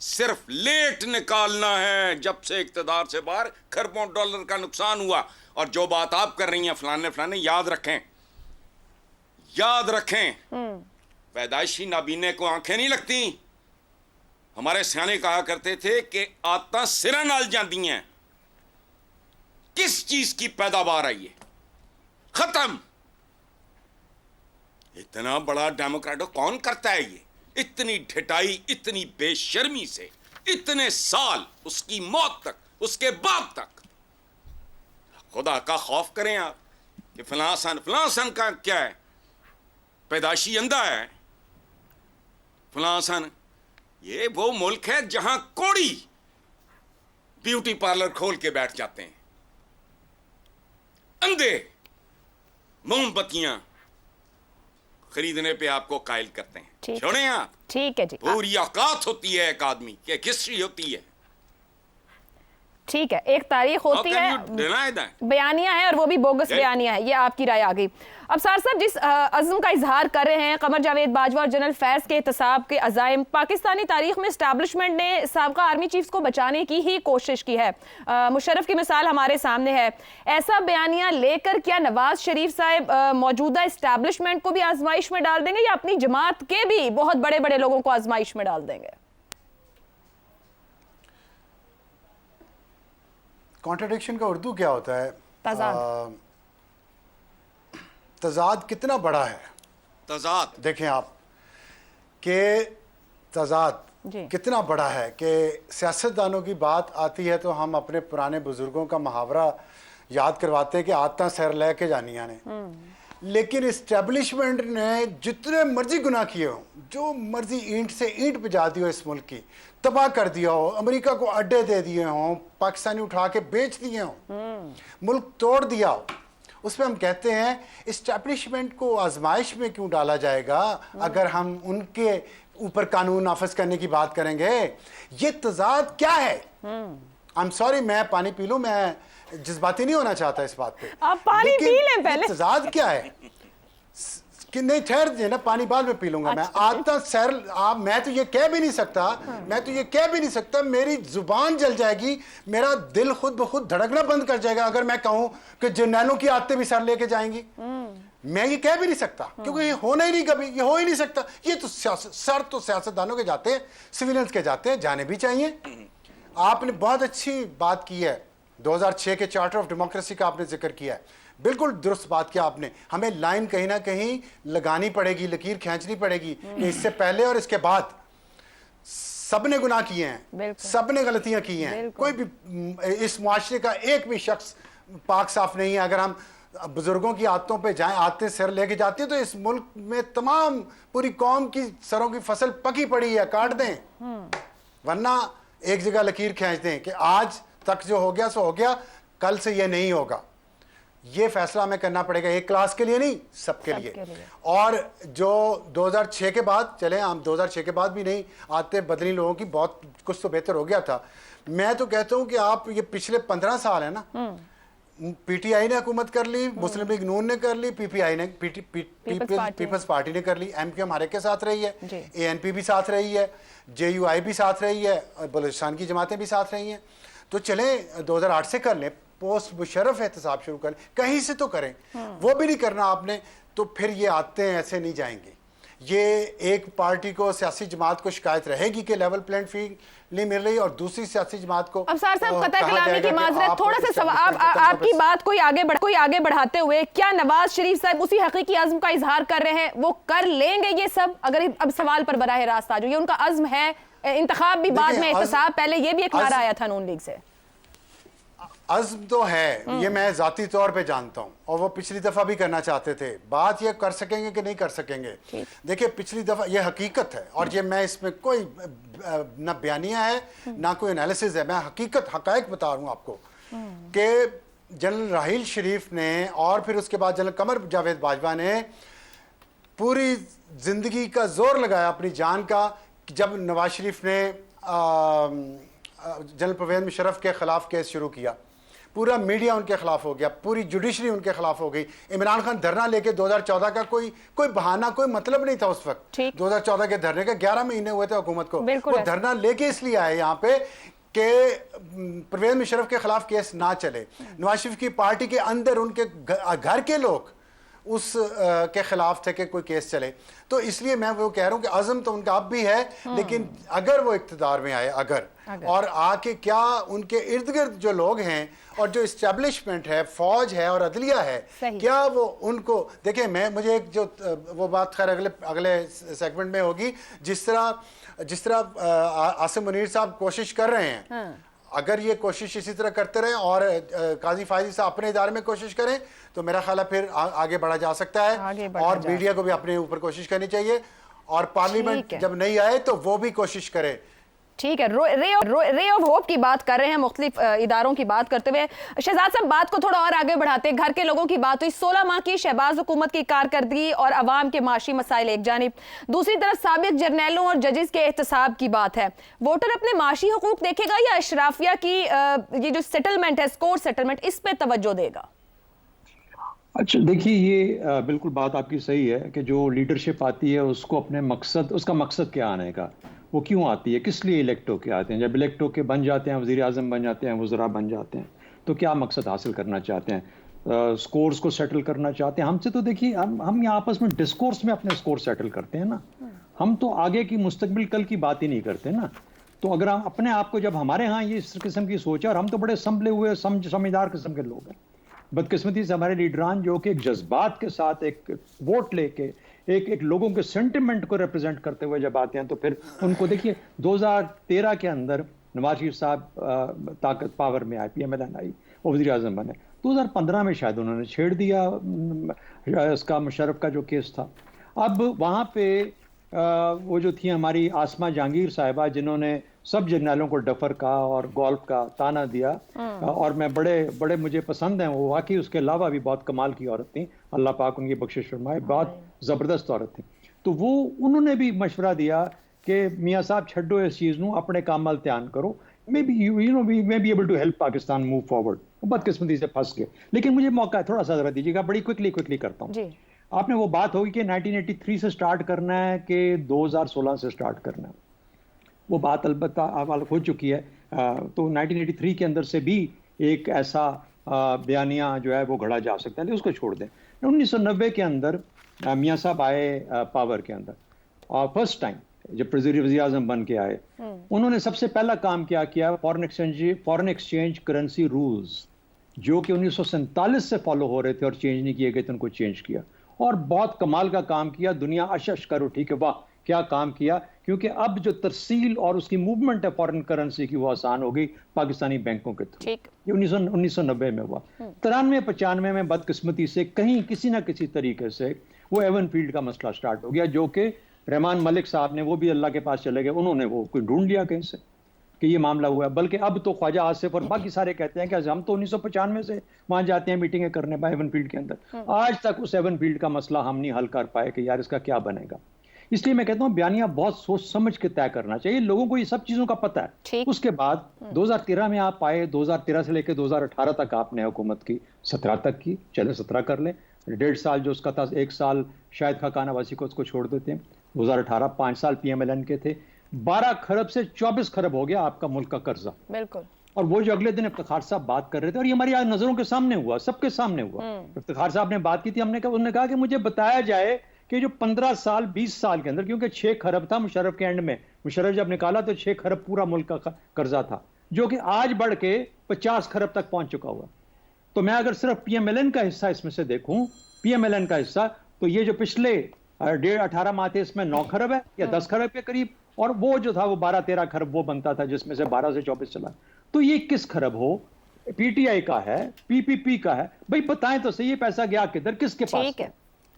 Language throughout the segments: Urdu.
صرف لیٹ نکالنا ہے. جب سے اقتدار سے باہر کھربوں ڈالر کا نقصان ہوا. اور جو بات آپ کر رہی ہیں فلانے فلانے, یاد رکھیں پیدائشی نابینے کو آنکھیں نہیں لگتی. ہمارے سیانے کہا کرتے تھے کہ آتاں سرا نال جاندی ہیں. کس چیز کی پیداوار ہے یہ؟ ختم. اتنا بڑا ڈیموکریٹ کون کرتا ہے یہ؟ اتنی ڈھٹائی, اتنی بے شرمی سے, اتنے سال, اس کی موت تک, اس کے بعد تک. خدا کا خوف کریں آپ کہ فلاں سن کا کیا ہے, پیدائشی اندھا ہے. فلاں سن یہ وہ ملک ہے جہاں کوڑی بیوٹی پارلر کھول کے بیٹھ جاتے ہیں, اندھے موم بتیاں خریدنے پہ آپ کو قائل کرتے ہیں. چھوڑیں آپ. ٹھیک ہے جی, پوری اوقات ہوتی ہے ایک آدمی کی, ایک ہسٹری ہوتی ہے. ٹھیک ہے, ایک تاریخ ہوتی ہے, بیانیہ ہے, اور وہ بھی بوگس بیانیہ ہے. یہ آپ کی رائے آ گئی. اب سار صاحب جس عزم کا اظہار کر رہے ہیں قمر جاوید باجوہ اور جنرل فیض کے احتساب کے عزائم, پاکستانی تاریخ میں اسٹیبلشمنٹ نے سابقہ آرمی چیفز کو بچانے کی ہی کوشش کی ہے. مشرف کی مثال ہمارے سامنے ہے. ایسا بیانیہ لے کر کیا نواز شریف صاحب موجودہ اسٹیبلشمنٹ کو بھی آزمائش میں ڈال دیں گے, یا اپنی جماعت کے بھی بہت بڑے بڑے لوگوں کو آزمائش میں ڈال دیں گے؟ کانٹرڈکشن کا اردو کیا ہوتا ہے؟ تضاد. تضاد کتنا بڑا ہے؟ تضاد دیکھیں آپ کہ تضاد کتنا بڑا ہے کہ سیاستدانوں کی بات آتی ہے تو ہم اپنے پرانے بزرگوں کا محاورہ یاد کرواتے ہیں کہ آتاں سیر لے کے جانیاں نے. لیکن اسٹیبلشمنٹ نے جتنے مرضی گناہ کیے ہوں, جو مرضی اینٹ سے اینٹ بجا دی ہو اس ملک کی, تباہ کر دیا ہو, امریکہ کو اڈے دے دیے ہوں, پاکستانی اٹھا کے بیچ دیے ہوں, ملک توڑ دیا ہو, اس پہ ہم کہتے ہیں اسٹیبلشمنٹ کو آزمائش میں کیوں ڈالا جائے گا اگر ہم ان کے اوپر قانون نافذ کرنے کی بات کریں گے. یہ تضاد کیا ہے؟ I'm sorry, میں پانی پی لوں, میں جذباتی نہیں ہونا چاہتا اس بات پہ. آپ پانی پی لیں پہلے. تضاد کیا ہے کہ نہیں ٹھہر دیے نا, پانی بعد میں پی لوں گا. میں آتا سیر میں تو یہ کہہ بھی نہیں سکتا, میری زبان جل جائے گی, میرا دل خود بخود دھڑکنا بند کر جائے گا اگر میں کہوں کہ جرنیلوں کی عادتیں بھی سر لے کے جائیں گی. میں یہ کہہ بھی نہیں سکتا کیونکہ یہ ہونا ہی نہیں, کبھی یہ ہو ہی نہیں سکتا. یہ تو سر تو سیاستدانوں کے جاتے ہیں, سویلنس کے جاتے ہیں, جانے بھی چاہیے. آپ نے بہت اچھی بات کی ہے, 2006 کے چارٹر آف ڈیموکریسی کا آپ نے ذکر کیا ہے, بالکل درست بات کیا آپ نے. ہمیں لائن کہیں نہ کہیں لگانی پڑے گی, لکیر کھینچنی پڑے گی کہ اس سے پہلے اور اس کے بعد سب نے گناہ کیے ہیں, سب نے غلطیاں کی ہیں. کوئی بھی اس معاشرے کا ایک بھی شخص پاک صاف نہیں ہے. اگر ہم بزرگوں کی عادتوں پہ جائیں, عادتیں سر لے کے جاتی ہیں تو اس ملک میں تمام پوری قوم کی سروں کی فصل پکی پڑی ہے, کاٹ دیں. ورنہ ایک جگہ لکیر کھینچ دیں کہ آج تک جو ہو گیا سو ہو گیا, کل سے یہ نہیں ہوگا. یہ فیصلہ ہمیں کرنا پڑے گا, ایک کلاس کے لیے نہیں, سب کے لیے. اور جو 2006 کے بعد, چلیں ہم 2006 کے بعد بھی نہیں, آتے بدلی لوگوں کی بہت کچھ تو بہتر ہو گیا تھا. میں تو کہتا ہوں کہ آپ یہ پچھلے 15 سال ہیں نا, پی ٹی آئی نے حکومت کر لی, مسلم لیگ نون نے کر لی, پی پی آئی نے پیپلز پارٹی نے کر لی, ایم کیو ایم ہمارے کے ساتھ رہی ہے, اے این پی بھی ساتھ رہی ہے, جے یو آئی بھی ساتھ رہی ہے, بلوچستان کی جماعتیں بھی ساتھ رہی ہیں. تو چلیں 2008 سے کر لیں, پوسٹ مشرف احتساب شروع کریں, کہیں سے تو کریں. وہ بھی نہیں کرنا آپ نے, تو پھر یہ آتے ہیں ایسے نہیں جائیں گے. یہ ایک پارٹی کو, سیاسی جماعت کو شکایت رہے گی کہ لیول پلینٹ فیلڈ نہیں مل رہی, اور دوسری سیاسی جماعت کو. اب سار صاحب قطع کلامی کی معذرت, تھوڑا سا آپ کی بات کوئی آگے بڑھاتے ہوئے, کیا نواز شریف صاحب اسی حقیقی عزم کا اظہار کر رہے ہیں, وہ کر لیں گے یہ سب؟ اگر اب سوال پر براہ راست آ جائے, یہ ان کا عزم ہے, انتخاب بھی بعد میں, احتساب پہلے, یہ بھی ایک نعرہ آیا تھا نون لیگ سے. عزم تو ہے, یہ میں ذاتی طور پہ جانتا ہوں, اور وہ پچھلی دفعہ بھی کرنا چاہتے تھے. بات یہ کر سکیں گے کہ نہیں کر سکیں گے. دیکھیں پچھلی دفعہ, یہ حقیقت ہے, اور یہ میں اس میں کوئی نہ بیانیہ ہے نہ کوئی انالیسز ہے, میں حقائق بتا رہا ہوں آپ کو کہ جنرل راحیل شریف نے اور پھر اس کے بعد جنرل قمر جاوید باجوہ نے پوری زندگی کا زور لگایا اپنی جان کا, جب نواز شریف نے جنرل پرویز مشرف کے خلاف کیس شروع کیا, پورا میڈیا ان کے خلاف ہو گیا, پوری جوڈیشری ان کے خلاف ہو گئی. عمران خان دھرنا لے کے 2014 کا کوئی بہانہ, کوئی مطلب نہیں تھا اس وقت. 2014 کے دھرنے کا 11 مہینے ہوئے تھے حکومت کو. وہ دھرنا لے کے اس لیے آئے یہاں پہ کہ پرویز مشرف کے خلاف کیس نہ چلے. نواز شریف کی پارٹی کے اندر ان کے گھر کے لوگ اس کے خلاف تھے کہ کوئی کیس چلے. تو اس لیے میں وہ کہہ رہا ہوں کہ عزم تو ان کا اب بھی ہے, لیکن اگر وہ اقتدار میں آئے, اور آ کے کیا ان کے ارد گرد جو لوگ ہیں اور جو اسٹیبلشمنٹ ہے, فوج ہے اور عدلیہ ہے, کیا وہ ان کو دیکھیں. مجھے ایک جو وہ بات خیر اگلے سیگمنٹ میں ہوگی, جس طرح عاصم منیر صاحب کوشش کر رہے ہیں, اگر یہ کوشش اسی طرح کرتے رہیں اور قاضی فائزی صاحب اپنے ادارے میں کوشش کریں تو میرا خیال ہے پھر آگے بڑھا جا سکتا ہے. اور میڈیا کو بھی اپنے اوپر کوشش کرنی چاہیے, اور پارلیمنٹ جب نہیں آئے تو وہ بھی کوشش کرے. ٹھیک ہے, رے آف ہوپ کی بات کر رہے ہیں, مختلف اداروں کی بات کرتے ہوئے. شہزاد صاحب بات کو تھوڑا اور آگے بڑھاتے ہیں. گھر کے لوگوں کی بات ہوئی, 16 ماہ کی شہباز حکومت کی کارکردگی اور عوام کے معاشی مسائل ایک جانب, دوسری طرف سابق جرنیلوں اور ججز کے احتساب کی بات ہے. ووٹر اپنے معاشی حقوق دیکھے گا یا اشرافیہ کی یہ جو سیٹلمنٹ ہے, اسکور سیٹلمنٹ, اس پہ توجہ دے گا؟ اچھا دیکھیے, یہ بالکل بات آپ کی صحیح ہے کہ جو لیڈرشپ آتی ہے اس کو اپنے مقصد, اس کا مقصد کیا آنے کا, وہ کیوں آتی ہے, کس لیے الیکٹ ہو کے آتے ہیں. جب الیکٹ ہو کے بن جاتے ہیں, وزیر اعظم بن جاتے ہیں, وزراء بن جاتے ہیں, تو کیا مقصد حاصل کرنا چاہتے ہیں؟ سکورز کو سیٹل کرنا چاہتے ہیں. ہم سے تو دیکھیے ہم یہاں آپس میں ڈسکورس میں اپنے سکور سیٹل کرتے ہیں نا, ہم تو آگے کی مستقبل کل کی بات ہی نہیں کرتے نا. تو اگر ہم اپنے آپ کو, جب ہمارے ہاں یہ اس قسم کی سوچ ہے, اور ہم تو بڑے سنبھلے ہوئے سمجھدار قسم کے لوگ ہیں, بدقسمتی سے ہمارے لیڈران جو کہ ایک جذبات کے ساتھ ایک ووٹ لے کے ایک لوگوں کے سینٹیمنٹ کو ریپرزینٹ کرتے ہوئے جب آتے ہیں, تو پھر ان کو دیکھیے 2013 کے اندر نواز شریف صاحب طاقت پاور میں آئے, پی ایم ایل این آئی, وہ وزیر اعظم بنے. 2015 میں شاید انہوں نے چھیڑ دیا اس کا مشرف کا جو کیس تھا. اب وہاں پہ وہ جو تھی ہماری آسما جہانگیر صاحبہ, جنہوں نے سب جرنیلوں کو ڈفر کا اور گولف کا تانا دیا, اور میں بڑے مجھے پسند ہیں وہ, واقعی اس کے علاوہ بھی بہت کمال کی عورت تھیں, اللہ پاک ان کی بخشش فرمائے, بہت زبردست عورت تھیں. تو انہوں نے بھی مشورہ دیا کہ میاں صاحب چھڈو اس چیز نو, اپنے کام امتحان کرو, may be able to help Pakistan move forward. بدقسمتی سے پھنس گئے. لیکن مجھے موقع تھوڑا سا ذرا دیجیے گا, بڑی کوئکلی کرتا ہوں. آپ نے وہ بات ہوگی کہ 1983 سے سٹارٹ کرنا ہے کہ 2016 سے سٹارٹ کرنا ہے, وہ بات البتہ حوالہ ہو چکی ہے. تو 1983 کے اندر سے بھی ایک ایسا بیانیہ جو ہے وہ گھڑا جا سکتا ہے, لیکن اس کو چھوڑ دیں. 1990 کے اندر میاں صاحب آئے پاور کے اندر, اور فرسٹ ٹائم جب وزیر اعظم بن کے آئے, انہوں نے سب سے پہلا کام کیا فورن ایکسچینج کرنسی رولز, جو کہ 1947 سے فالو ہو رہے تھے اور چینج نہیں کیے گئے تھے, ان کو چینج کیا, اور بہت کمال کا کام کیا. دنیا اشش کر اٹھی کہ واہ کیا کام کیا, کیونکہ اب جو ترسیل اور اس کی موومنٹ ہے فورن کرنسی کی, وہ آسان ہو گئی پاکستانی بینکوں کے تھرو. یہ 1990 میں ہوا. 93-95 میں بدقسمتی سے کہیں کسی نہ کسی طریقے سے وہ ایون فیلڈ کا مسئلہ سٹارٹ ہو گیا, جو کہ رحمان ملک صاحب نے, وہ بھی اللہ کے پاس چلے گئے, انہوں نے وہ کوئی ڈھونڈ لیا کہیں سے کہ یہ معاملہ ہوا ہے. بلکہ اب تو خواجہ آصف اور باقی سارے کہتے ہیں کہ ہم تو 1995 سے وہاں جاتے ہیں میٹنگیں کرنے پہ ایون فیلڈ کے اندر, آج تک اس ایون فیلڈ کا مسئلہ ہم نہیں حل کر پائے کہ یار اس کا کیا بنے گا. اس لیے میں کہتا ہوں بیانیہ بہت سوچ سمجھ کے طے کرنا چاہیے, لوگوں کو یہ سب چیزوں کا پتہ ہے. اس کے بعد 2013 میں آپ آئے, 2013 سے لے کے 2018 تک آپ نے حکومت کی, 17 تک کی, چلے 17 کر لیں, 1.5 سال جو اس کا تھا, 1 سال شاید خاقان عباسی کو اس کو چھوڑ دیتے ہیں. 2018 5 سال پی ایم ایل این کے تھے, 12 خرب سے 24 خرب ہو گیا آپ کا ملک کا قرضہ. بالکل. اور وہ جو اگلے دن افتخار صاحب بات کر رہے تھے, اور یہ ہماری آج نظروں کے سامنے ہوا, سب کے سامنے ہوا. افتخار صاحب نے بات کی تھی, انہوں نے کہا کہ مجھے بتایا جائے کہ جو 15 سال 20 سال کے اندر, کیونکہ 6 خرب تھا مشرف کے اینڈ میں, مشرف جب نکالا تو 6 خرب پورا ملک کا قرضہ تھا, جو کہ آج بڑھ کے 50 خرب تک پہنچ چکا ہوا. تو میں اگر صرف پی ایم ایل این کا حصہ اس میں سے دیکھوں, پی ایم ایل این کا حصہ, تو یہ جو پچھلے 18 ماہ تھے اس میں 9 خرب ہے یا 10 خرب کے قریب, اور وہ جو تھا وہ 12-13 خرب وہ بنتا تھا, جس میں سے 12 سے 24 چلا. تو یہ کس خرب ہو, پی ٹی آئی کا ہے, پی پی پی کا ہے, بھائی بتائیں تو صحیح, یہ پیسہ گیا کدھر, کس کے پاس؟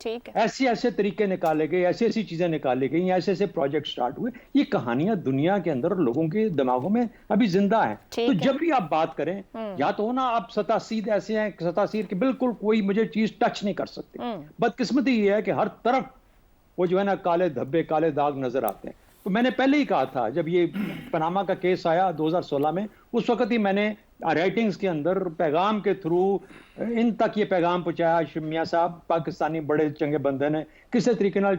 ٹھیک ہے. ایسے طریقے نکالے گئے, ایسی چیزیں نکالے گئی, ایسے پروجیکٹ سٹارٹ ہوئے. یہ کہانیاں دنیا کے اندر لوگوں کے دماغوں میں ابھی زندہ ہیں. تو جب بھی آپ بات کریں, یا تو ہونا آپ سطح سیر ایسے ہیں, سطح سیر کہ بالکل کوئی مجھے چیز ٹچ نہیں کر سکتے. بدقسمتی یہ ہے کہ ہر طرف وہ جو ہے نا کالے دھبے, کالے داغ نظر آتے ہیں. تو میں نے پہلے ہی کہا تھا, جب یہ پاناما کا کیس آیا 2016 میں, اس وقت ہی میں نے رائٹنگز کے اندر پیغام کے تھرو ان تک یہ پیغام پہنچایا میاں صاحب پاکستانی بڑے چنگے بندے نے کسی طریقے نال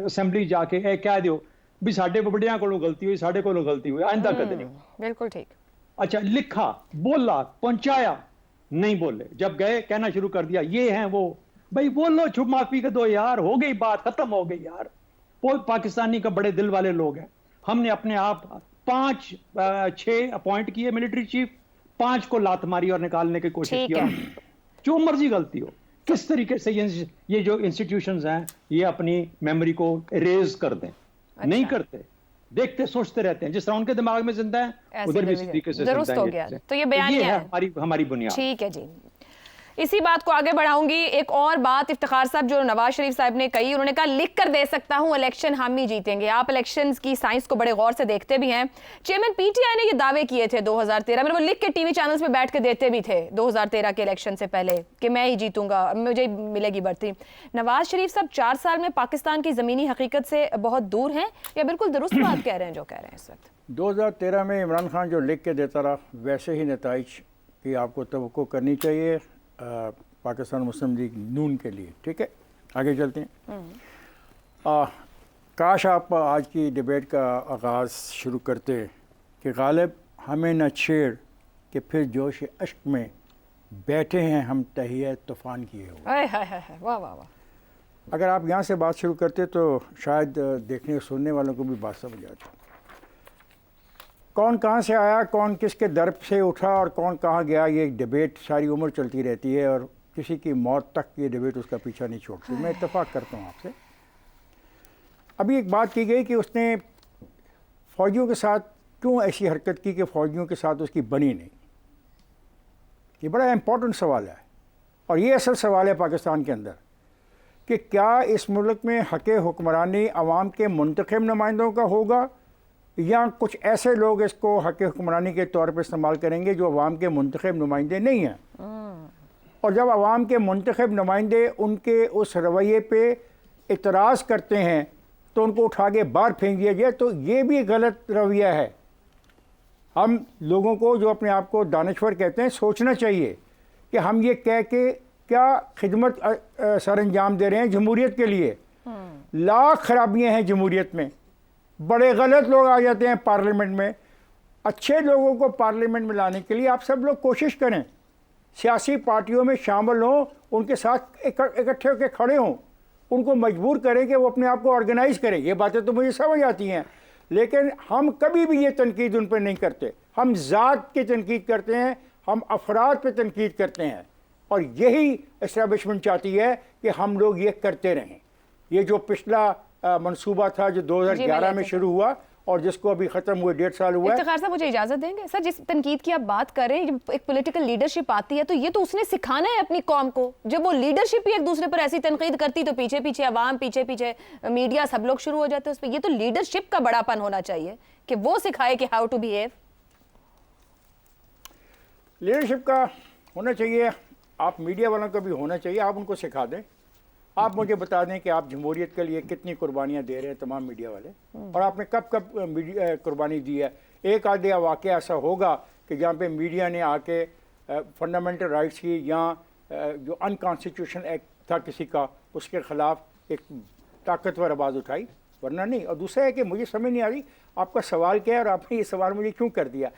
اسمبلی جا کے اے کہہ دیو بھی ساڈے بڑیاں کولوں غلطی ہوئی ساڈے کولوں غلطی ہوئی آئندہ کدے نہیں. بالکل ٹھیک. اچھا لکھا بولا پہنچایا نہیں بولے جب گئے کہنا شروع کر دیا یہ ہیں وہ بھائی بولو چھپ معافی کے دو یار ہو گئی بات ختم ہو گئی یار. وہ پاکستانی کا بڑے دل والے لوگ ہیں. ہم نے اپنے آپ 6 اپوائنٹ کیے ملٹری چیف 5 کو لات ماری اور نکالنے کی کوشش کی جو مرضی غلطی ہو کس طریقے سے یہ جو انسٹیٹیوشنز ہیں یہ اپنی میموری کو اریز کر دیں. نہیں کرتے دیکھتے سوچتے رہتے ہیں جس طرح ان کے دماغ میں زندہ ہیں ادھر بھی اسی طریقے سے درست ہو گیا. تو یہ بیانیہ ہے ہماری بنیاد. ٹھیک ہے جی. اسی بات کو آگے بڑھاؤں گی. ایک اور بات افتخار صاحب جو نواز شریف صاحب نے کہی, انہوں نے کہا لکھ کر دے سکتا ہوں الیکشن ہم ہی جیتیں گے. آپ الیکشنز کی سائنس کو بڑے غور سے دیکھتے بھی ہیں. چیئرمین پی ٹی آئی نے یہ دعوے کیے تھے 2013 میں, وہ لکھ کے ٹی وی چینلز پہ بیٹھ کے دیتے بھی تھے 2013 کے الیکشن سے پہلے کہ میں ہی جیتوں گا مجھے ملے گی بڑھتی. نواز شریف صاحب 4 سال میں پاکستان کی زمینی حقیقت سے بہت دور ہیں یا بالکل درست بات کہہ رہے ہیں جو کہہ رہے ہیں اس وقت؟ 2013 میں عمران خان جو لکھ کے دیتا رہا ویسے ہی نتائج کی آپ کو توقع کرنی چاہیے پاکستان مسلم لیگ نون کے لیے. ٹھیک ہے آگے چلتے ہیں. کاش آپ آج کی ڈیبیٹ کا آغاز شروع کرتے کہ غالب ہمیں نہ چھیڑ کہ پھر جوش اشک میں بیٹھے ہیں ہم تہیہ طوفان کیے ہوئے. واہ واہ واہ. اگر آپ یہاں سے بات شروع کرتے تو شاید دیکھنے سننے والوں کو بھی بات سمجھ آتی. کون کہاں سے آیا کون کس کے در سے اٹھا اور کون کہاں گیا یہ ڈیبیٹ ساری عمر چلتی رہتی ہے اور کسی کی موت تک یہ ڈیبیٹ اس کا پیچھا نہیں چھوڑتی. میں اتفاق کرتا ہوں آپ سے. ابھی ایک بات کی گئی کہ اس نے فوجیوں کے ساتھ کیوں ایسی حرکت کی کہ فوجیوں کے ساتھ اس کی بنی نہیں. یہ بڑا امپورٹنٹ سوال ہے اور یہ اصل سوال ہے پاکستان کے اندر کہ کیا اس ملک میں حق حکمرانی عوام کے منتخب نمائندوں کا ہوگا یا کچھ ایسے لوگ اس کو حق حکمرانی کے طور پہ استعمال کریں گے جو عوام کے منتخب نمائندے نہیں ہیں. اور جب عوام کے منتخب نمائندے ان کے اس رویے پہ اعتراض کرتے ہیں تو ان کو اٹھا کے باہر پھینک دیا جائے تو یہ بھی غلط رویہ ہے. ہم لوگوں کو جو اپنے آپ کو دانشور کہتے ہیں سوچنا چاہیے کہ ہم یہ کہہ کے کیا خدمت سر انجام دے رہے ہیں جمہوریت کے لیے. لاکھ خرابیاں ہیں جمہوریت میں. بڑے غلط لوگ آ جاتے ہیں پارلیمنٹ میں. اچھے لوگوں کو پارلیمنٹ میں لانے کے لیے آپ سب لوگ کوشش کریں, سیاسی پارٹیوں میں شامل ہوں, ان کے ساتھ اکٹھے ہو کے کھڑے ہوں, ان کو مجبور کریں کہ وہ اپنے آپ کو آرگنائز کریں. یہ باتیں تو مجھے سمجھ آتی ہیں لیکن ہم کبھی بھی یہ تنقید ان پہ نہیں کرتے. ہم ذات کی تنقید کرتے ہیں, ہم افراد پہ تنقید کرتے ہیں اور یہی اسٹیبلشمنٹ چاہتی ہے کہ ہم لوگ یہ کرتے رہیں. یہ جو پچھلا منصوبہ تھا جو 2011 میں شروع ہوا اور جس کو ابھی ختم ہوئے 1.5 سال ہوا ہے. افتخار صاحب مجھے اجازت دیں گے؟ سر جس تنقید کی آپ بات کر رہے ہیں جب ایک پولیٹیکل لیڈرشپ آتی ہے تو یہ تو اس نے سکھانا ہے اپنی قوم کو. جب وہ لیڈرشپ ہی ایک دوسرے پر ایسی تنقید کرتی تو پیچھے پیچھے عوام پیچھے پیچھے میڈیا سب لوگ شروع ہو جاتے اس پہ. یہ تو لیڈرشپ کا بڑا پن ہونا چاہیے کہ وہ سکھائے کہ ہاؤ ٹو بیہیو. لیڈرشپ کا ہونا چاہیے, آپ میڈیا والوں کا بھی ہونا چاہیے. آپ ان کو سکھا دیں. آپ مجھے بتا دیں کہ آپ جمہوریت کے لیے کتنی قربانیاں دے رہے ہیں تمام میڈیا والے اور آپ نے کب کب قربانی دی ہے. ایک آدھا واقعہ ایسا ہوگا کہ جہاں پہ میڈیا نے آ کے فنڈامنٹل رائٹس کی یا جو انکانسٹیٹیوشن ایکٹ تھا کسی کا اس کے خلاف ایک طاقتور آواز اٹھائی, ورنہ نہیں. اور دوسرا ہے کہ مجھے سمجھ نہیں آ رہی آپ کا سوال کیا ہے اور آپ نے یہ سوال مجھے کیوں کر دیا.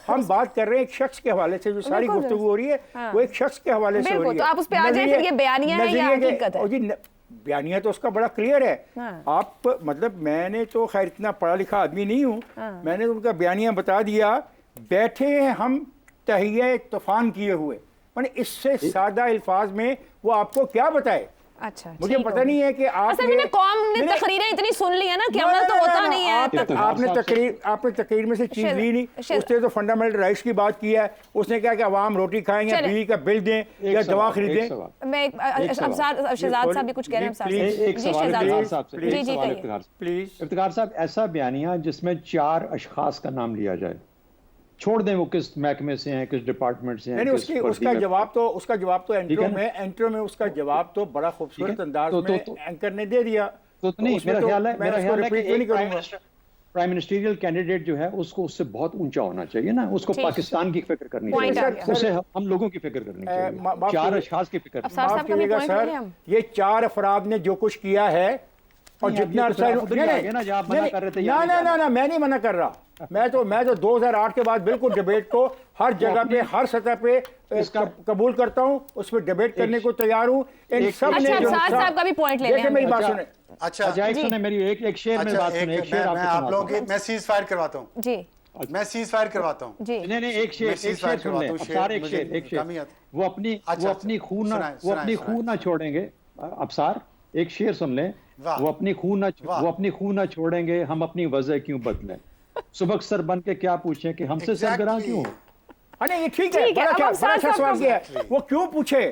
ہم بات کر رہے ہیں ایک شخص کے حوالے سے, جو ساری گفتگو ہو رہی ہے وہ ایک شخص کے حوالے سے ہو رہی ہے. تو آپ اس پہ آ جائیں پھر یہ بیانیہ ہے یا حقیقت ہے؟ جی بیانیہ تو اس کا بڑا کلیئر ہے. آپ مطلب میں نے تو خیر اتنا پڑھا لکھا آدمی نہیں ہوں, میں نے ان کا بیانیہ بتا دیا. بیٹھے ہیں ہم تہیہ طوفان کیے ہوئے, یعنی اس سے سادہ الفاظ میں وہ آپ کو کیا بتائے. اچھا مجھے پتہ نہیں ہے کہ آپ نے قوم نے تقریریں اتنی سن لی ہے نا کہ عمل تو ہوتا نہیں ہے. آپ نے تقریر میں سے چیز لی نہیں. اس نے تو فنڈامنٹل رائٹس کی بات کی ہے. اس نے کہا کہ عوام روٹی کھائیں گے, بجلی کا بل دیں یا دوا خریدیں. میں شہزاد صاحب بھی کچھ کہہ رہے ہیں. پلیز افتخار صاحب ایسا بیانیہ جس میں 4 اشخاص کا نام لیا جائے, چھوڑ دیں وہ کس محکمے سے ہیں کس ڈپارٹمنٹ سے ہیں. نہیں اس کا جواب تو انٹرو میں اس کا جواب تو بڑا خوبصورت انداز میں اینکر نے دے دیا. تو نہیں میرا خیال ہے پرائم منسٹریل کینڈیڈیٹ جو ہے اس کو اس سے بہت اونچا ہونا چاہیے نا, اس کو پاکستان کی فکر کرنی Point آ چاہیے, گیا. اسے ہم لوگوں کی فکر کرنی چاہیے, 4 اشخاص کی فکر. افسر صاحب کا بھی کیجیے گا point سر, لیں ہم. یہ 4 افراد نے جو کچھ کیا ہے اور جتنا عرصہ نہ میں نہیں منع کر رہا, میں تو 2008 کے بعد بالکل ڈیبیٹ کو ہر جگہ پہ ہر سطح پہ قبول کرتا ہوں, اس پہ ڈیبیٹ کرنے کو تیار ہوں. ان سب نے اچھا افسر صاحب کا بھی پوائنٹ لے لیں دیکھیں ہم. میری بات سنیں. اچھا ایک سنیں میری ایک شعر میں بات سنیں, ایک شعر میں آپ لوگوں کی میں سیز فائر کرواتا ہوں, جی میں سیز فائر کرواتا ہوں. جی نہیں ایک شعر سن لیں افسار, ایک شعر وہ اپنی خون نہ چھوڑیں گے. افسار ایک شعر سن لیں, وہ اپنی خون نہ چھوڑیں گے, ہم اپنی وضع کیوں بدلیں, سبک سر بن کے کیا پوچھیں کہ ہم سے سرگراں کیوں ہو. نہیں یہ ٹھیک ہے, بڑا اچھا سوال کیا ہے. وہ کیوں پوچھے,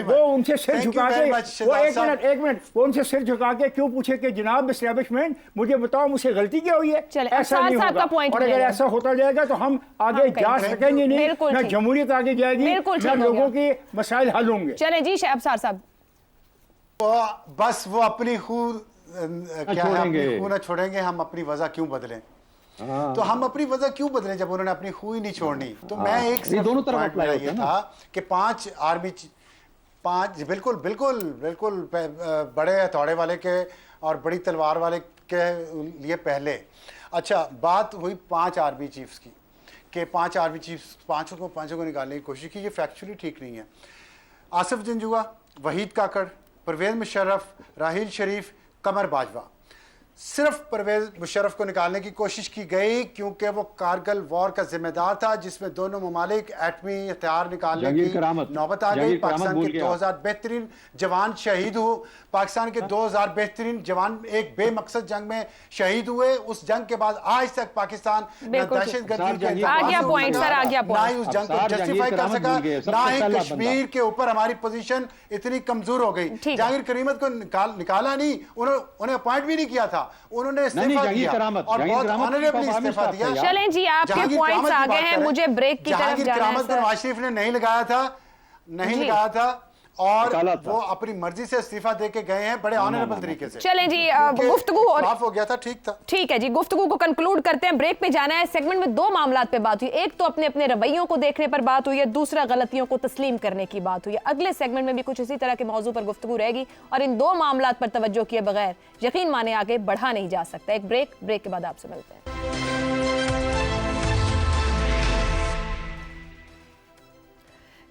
وہ ان سے سر جھکا کے, وہ ایک منٹ وہ ان سے سر جھکا کے کیوں پوچھے کہ جناب اسٹیبلشمنٹ مجھے بتاؤ مجھ سے غلطی کیا ہوئی ہے. ایسا نہیں ہوگا, اور اگر ایسا ہوتا جائے گا تو ہم آگے جا سکیں گے نہیں, نہ جمہوریت آگے جائے گی, نہ لوگوں کے مسائل حل ہوں گے. چلیں جی افسر صاحب. بس وہ اپنی خون نہ چھوڑیں گے, ہم اپنی وضع کیوں بدلیں. تو ہم اپنی وجہ کیوں بدلیں جب انہوں نے اپنی خوئی نہیں چھوڑنی. تو میں ایک دونوں طرف یہ تھا کہ 5 آرمی 5 بالکل بڑے ہتھوڑے والے کے اور بڑی تلوار والے کے لیے پہلے. اچھا بات ہوئی 5 آرمی چیفز کی کہ 5 آرمی چیفز پانچوں کو نکالنے کی کوشش کی. یہ فیکچولی ٹھیک نہیں ہے. آصف جنجوعہ, وحید کاکڑ, پرویز مشرف, راحیل شریف, قمر باجوہ, صرف پرویز مشرف کو نکالنے کی کوشش کی گئی کیونکہ وہ کارگل وار کا ذمہ دار تھا جس میں دونوں ممالک ایٹمی ہتھیار نکالنے کی نوبت آ گئی. پاکستان کے 2000 بہترین جوان شہید ہوئے, پاکستان کے 2000 بہترین جوان ایک بے مقصد جنگ میں شہید ہوئے. اس جنگ کے بعد آج تک پاکستان نہ دہشت گردی کے نہ ہی اس جنگ کو جسٹیفائی کر سکا, نہ ہی کشمیر کے اوپر ہماری پوزیشن اتنی کمزور ہو گئی. جہانگیر کریمت کو نکالا نہیں, انہیں اپوائنٹ بھی نہیں کیا تھا, انہوں نے استعفیٰ دیا اور بہت آنریبلی استعفیٰ دیا. چلیں جی آپ کے پوائنٹس آگے ہیں, مجھے بریک کی طرف جانا ہے. جہانگیر کرامت کو نواز شریف نے نہیں لگایا تھا اور وہ اپنی مرضی سے استعفیٰ دے کے گئے ہیں بڑے آنریبل طریقے سے. چلیں جی گفتگو معاف ہو گیا تھا, ٹھیک تھا, ٹھیک ہے جی. گفتگو کو کنکلوڈ کرتے ہیں, بریک پہ جانا ہے. سیگمنٹ میں 2 معاملات پہ بات ہوئی, ایک تو اپنے رویوں کو دیکھنے پر بات ہوئی ہے, دوسرا غلطیوں کو تسلیم کرنے کی بات ہوئی ہے. اگلے سیگمنٹ میں بھی کچھ اسی طرح کے موضوع پر گفتگو رہے گی اور ان 2 معاملات پر توجہ کیے بغیر یقین مانے آگے بڑھا نہیں جا سکتا. ایک بریک کے بعد آپ سے ملتے ہیں.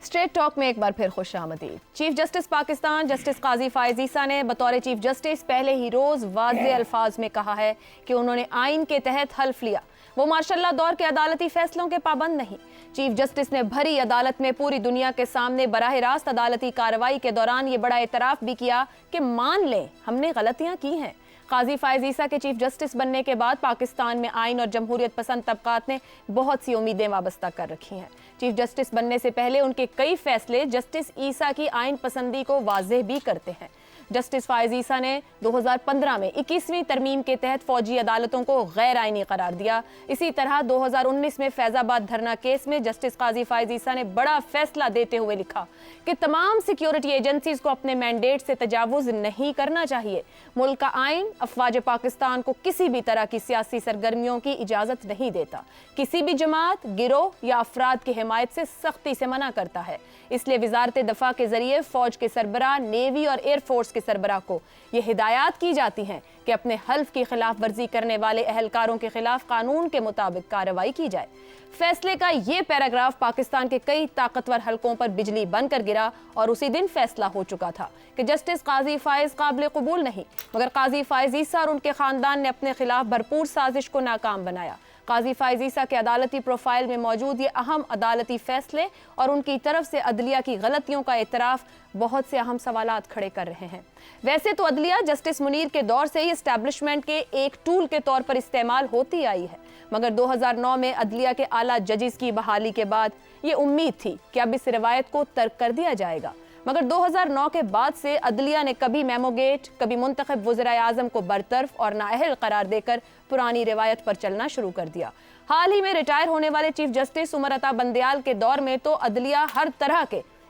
اسٹریٹ ٹاک میں ایک بار پھر خوش آمدید. چیف جسٹس پاکستان جسٹس قاضی فائز عیسیٰ نے بطور چیف جسٹس پہلے ہی روز واضح الفاظ میں کہا ہے کہ انہوں نے آئین کے تحت حلف لیا, وہ ماشاء اللہ دور کے عدالتی فیصلوں کے پابند نہیں. چیف جسٹس نے بھری عدالت میں پوری دنیا کے سامنے براہ راست عدالتی کارروائی کے دوران یہ بڑا اعتراف بھی کیا کہ مان لیں ہم نے غلطیاں کی ہیں. قاضی فائز عیسیٰ کے چیف جسٹس بننے کے بعد پاکستان میں آئین اور جمہوریت پسند طبقات نے بہت سی امیدیں وابستہ کر رکھی ہیں. چیف جسٹس بننے سے پہلے ان کے کئی فیصلے جسٹس عیسیٰ کی آئین پسندی کو واضح بھی کرتے ہیں. جسٹس فائز عیسیٰ نے 2015 میں 21ویں ترمیم کے تحت فوجی عدالتوں کو غیر آئینی قرار دیا. اسی طرح 2019 میں فیض آباد دھرنا کیس میں جسٹس قاضی فائز عیسیٰ نے بڑا فیصلہ دیتے ہوئے لکھا کہ تمام سیکیورٹی ایجنسیز کو اپنے مینڈیٹ سے تجاوز نہیں کرنا چاہیے. ملک کا آئین افواج پاکستان کو کسی بھی طرح کی سیاسی سرگرمیوں کی اجازت نہیں دیتا, کسی بھی جماعت, گروہ یا افراد کی حمایت سے سختی سے منع کرتا ہے. اس لیے وزارت دفاع کے ذریعے فوج کے سربراہ, نیوی اور ایئر فورس کے سربراہ کو یہ ہدایات کی جاتی ہیں کہ اپنے حلف کی خلاف ورزی کرنے والے اہلکاروں کے خلاف قانون کے مطابق کارروائی کی جائے. فیصلے کا یہ پیراگراف پاکستان کے کئی طاقتور حلقوں پر بجلی بن کر گرا اور اسی دن فیصلہ ہو چکا تھا کہ جسٹس قاضی فائز قابل قبول نہیں, مگر قاضی فائز عیسیٰ اور ان کے خاندان نے اپنے خلاف بھرپور سازش کو ناکام بنایا. قاضی فائز عیسیٰ کے عدالتی پروفائل میں موجود یہ اہم عدالتی فیصلے اور ان کی طرف سے عدلیہ کی غلطیوں کا اعتراف بہت سے اہم سوالات کھڑے کر رہے ہیں. ویسے تو عدلیہ جسٹس منیر کے دور سے ہی اسٹیبلشمنٹ کے ایک ٹول کے طور پر استعمال ہوتی آئی ہے, مگر 2009 میں عدلیہ کے اعلیٰ ججز کی بحالی کے بعد یہ امید تھی کہ اب اس روایت کو ترک کر دیا جائے گا. مگر 2009 کے بعد سے عدلیہ نے کبھی میمو گیٹ, کبھی منتخب وزرائے اعظم کو برطرف اور نااہل قرار دے کر پرانی روایت پر چلنا شروع کر دیا. حال ہی میں ریٹائر ہونے والے چیف جسٹس عمر عطا بندیال کے دور میں تو عدلیہ ہر طرح کے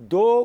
2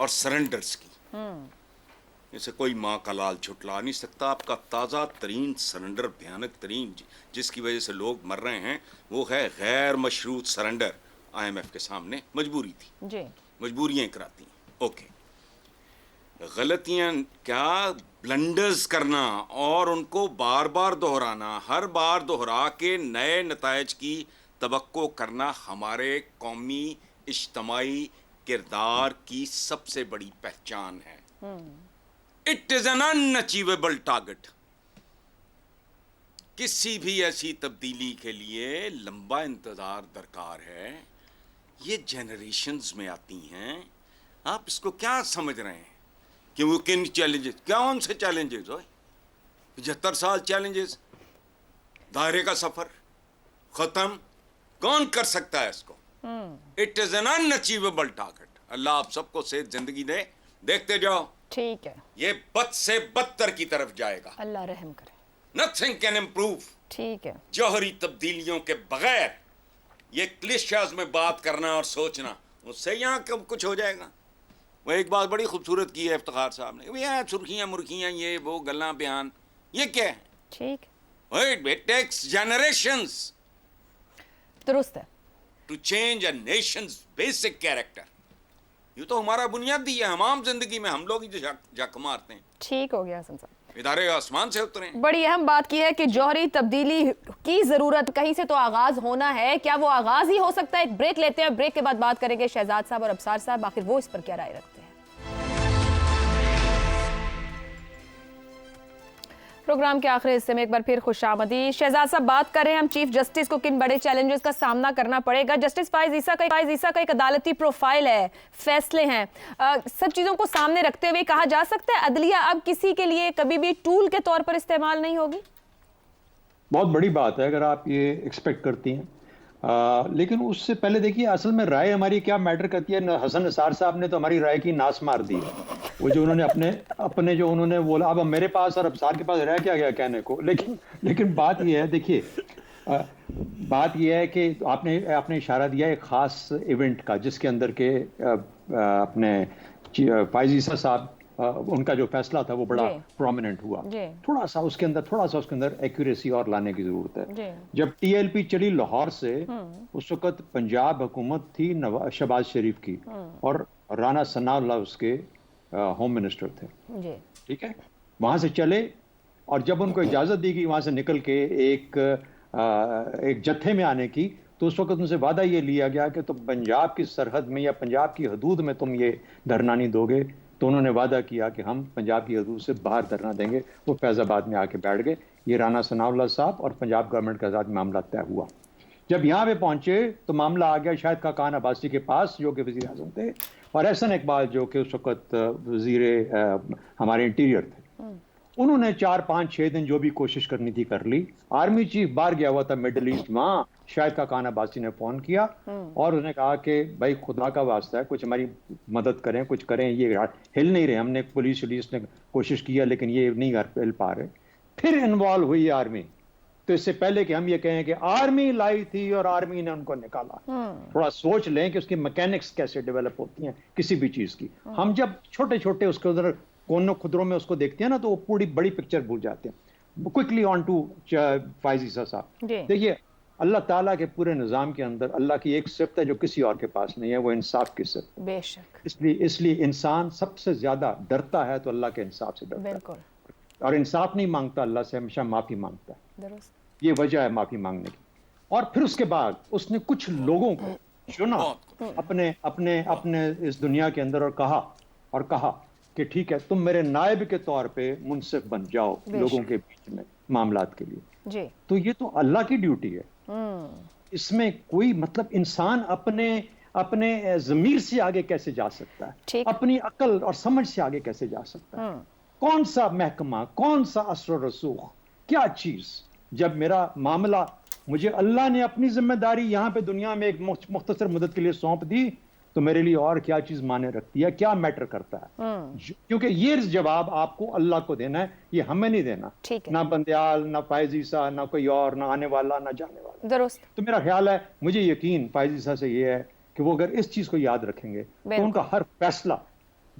اور سرنڈرز کی. اسے کوئی ماں کا لال جھٹلا نہیں سکتا. آپ کا تازہ ترین سرنڈر، بھیانک ترین جس کی وجہ سے لوگ مر رہے ہیں، وہ ہے غیر مشروط سرنڈر. IMF کے سامنے مجبوری تھی. جی مجبوریاں کراتی ہیں. اوکے، غلطیاں کیا، بلنڈرز کرنا اور ان کو بار بار دہرانا، ہر بار دہرا کے نئے نتائج کی توقع کرنا ہمارے قومی اجتماعی کردار کی سب سے بڑی پہچان ہے. It is an unachievable target. کسی بھی ایسی تبدیلی کے لیے لمبا انتظار درکار ہے. یہ جنریشنز میں آتی ہیں. آپ اس کو کیا سمجھ رہے ہیں کہ وہ کن چیلنجز، کون سے چیلنجز ہوئے؟ 75 سال چیلنجز، دائرے کا سفر ختم. کون کر سکتا ہے اس کو؟ It is an unachievable target. اللہ آپ سب کو صحت زندگی دے. دیکھتے جاؤ، ٹھیک ہے، یہ بد سے بدتر کی طرف جائے گا. اللہ رحم کرے. Nothing can improve. ٹھیک ہے، جوہری تبدیلیوں کے بغیر یہ کلیشیاز میں بات کرنا اور سوچنا، اس سے یہاں کب کچھ ہو جائے گا. وہ ایک بات بڑی خوبصورت کی ہے افتخار صاحب نے، یہ سرخیاں مرخیاں، یہ وہ گلاں بیان، یہ کیا ہے؟ ٹھیک، It takes generations درست ہے. to change a nation's basic character. یہ تو ہمارا بنیادی ہے. عام زندگی میں ہم لوگ ہی جک مارتے ہیں. ٹھیک ہو گیا حسن صاحب. ادارے آسمان سے اترے ہیں. بڑی اہم بات کی ہے کہ جوہری تبدیلی کی ضرورت کہیں سے تو آغاز ہونا ہے. کیا وہ آغاز ہی ہو سکتا ہے؟ ایک بریک لیتے ہیں، بریک کے بعد بات کریں گے شہزاد صاحب اور ابصار صاحب، آخر وہ اس پر کیا رائے رکھتے ہیں. پروگرام کے آخری حصے میں ایک بار پھر خوش آمدید. شہزاد صاحب، بات کر رہے ہیں ہم چیف جسٹس کو کن بڑے چیلنجز کا سامنا کرنا پڑے گا. جسٹس فائز عیسیٰ کا ایک عدالتی پروفائل ہے، فیصلے ہیں، سب چیزوں کو سامنے رکھتے ہوئے کہا جا سکتا ہے عدلیہ اب کسی کے لیے کبھی بھی ٹول کے طور پر استعمال نہیں ہوگی؟ بہت بڑی بات ہے اگر آپ یہ ایکسپیکٹ کرتی ہیں. لیکن اس سے پہلے دیکھیے اصل میں رائے ہماری کیا میٹر کرتی ہے. حسن نثار صاحب نے تو ہماری رائے کی ناس مار دی. وہ جو انہوں نے اپنے جو انہوں نے بولا، اب میرے پاس اور ابصار کے پاس رہ کیا گیا کہنے کو. لیکن بات یہ ہے، دیکھیے بات یہ ہے کہ آپ نے اشارہ دیا ایک خاص ایونٹ کا جس کے اندر کے اپنے فائز عیسیٰ صاحب ان کا جو فیصلہ تھا وہ بڑا پرومیننٹ ہوا. تھوڑا سا اس کے اندر ایکوریسی اور لانے کی ضرورت ہے. جب TLP چلی لاہور سے، اس وقت پنجاب حکومت تھی شہباز شریف کی اور رانا ثناء اللہ اس کے ہوم منسٹر تھے. ٹھیک ہے، وہاں سے چلے اور جب ان کو اجازت دی گئی وہاں سے نکل کے ایک جتھے میں آنے کی، تو اس وقت ان سے وعدہ یہ لیا گیا کہ تم پنجاب کی سرحد میں یا پنجاب کی حدود میں تم یہ دھرنا نہیں دو گے. تو انہوں نے وعدہ کیا کہ ہم پنجاب کی حدود سے باہر دھرنا دیں گے. وہ فیض آباد میں آ کے بیٹھ گئے. یہ رانا ثناء اللہ صاحب اور پنجاب گورنمنٹ کا ذات معاملہ طے ہوا. جب یہاں پہ پہنچے تو معاملہ آ گیا شاہد خاقان عباسی کے پاس جو کہ وزیر اعظم تھے، اور احسن اقبال جو کہ اس وقت وزیر ہمارے انٹیریئر تھے. انہوں نے 4-5-6 دن جو بھی کوشش کرنی تھی کر لی. آرمی چیف باہر گیا ہوا تھا مڈل ایسٹ، وہاں شاہد خاقان عباسی نے فون کیا اور انہوں نے کہا کہ بھائی خدا کا واسطہ ہے کچھ ہماری مدد کریں، کچھ کریں، یہ ہل نہیں رہے. ہم نے پولیس نے کوشش کیا لیکن یہ نہیں ہل پا رہے. پھر انوالو ہوئی آرمی. تو اس سے پہلے کہ ہم یہ کہیں کہ آرمی لائی تھی اور آرمی نے ان کو نکالا، تھوڑا سوچ لیں کہ اس کی میکینکس کیسے ڈیولپ ہوتی ہیں کسی بھی چیز کی. ہم جب چھوٹے چھوٹے اس کے ادھر کونوں خدروں میں اس کو دیکھتے ہیں نا تو وہ پوری بڑی پکچر بھول جاتے ہیں. کوئکلی آن ٹو فائز عیسیٰ صاحب. دیکھیے اللہ تعالیٰ کے پورے نظام کے اندر اللہ کی ایک صفت ہے جو کسی اور کے پاس نہیں ہے، وہ انصاف کی صفت. بے شک. اس لیے انسان سب سے زیادہ ڈرتا ہے تو اللہ کے انصاف سے ڈرتا ہے، اور انصاف نہیں مانگتا اللہ سے، ہمیشہ معافی مانگتا ہے. درست. یہ وجہ ہے معافی مانگنے کی. اور پھر اس کے بعد اس نے کچھ لوگوں کو چنا اپنے اس دنیا کے اندر اور کہا کہ ٹھیک ہے تم میرے نائب کے طور پہ منصف بن جاؤ لوگوں کے بیچ میں معاملات کے لیے. تو یہ تو اللہ کی ڈیوٹی ہے. اس میں کوئی مطلب انسان اپنے ضمیر سے آگے کیسے جا سکتا ہے، اپنی عقل اور سمجھ سے آگے کیسے جا سکتا ہے؟ کون سا محکمہ، کون سا اثر و رسوخ، کیا چیز؟ جب میرا معاملہ مجھے اللہ نے اپنی ذمہ داری یہاں پہ دنیا میں ایک مختصر مدت کے لیے سونپ دی تو میرے لیے اور کیا چیز معنی رکھتی ہے، کیا میٹر کرتا ہے؟ کیونکہ یہ جواب آپ کو اللہ کو دینا ہے، یہ ہمیں نہیں دینا. نہ بندیال، نہ فائز عیسیٰ، نہ کوئی اور، نہ آنے والا، نہ جانے والا. درست. تو میرا خیال ہے، مجھے یقین فائز عیسیٰ سے یہ ہے کہ وہ اگر اس چیز کو یاد رکھیں گے تو ان کا ہر فیصلہ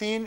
3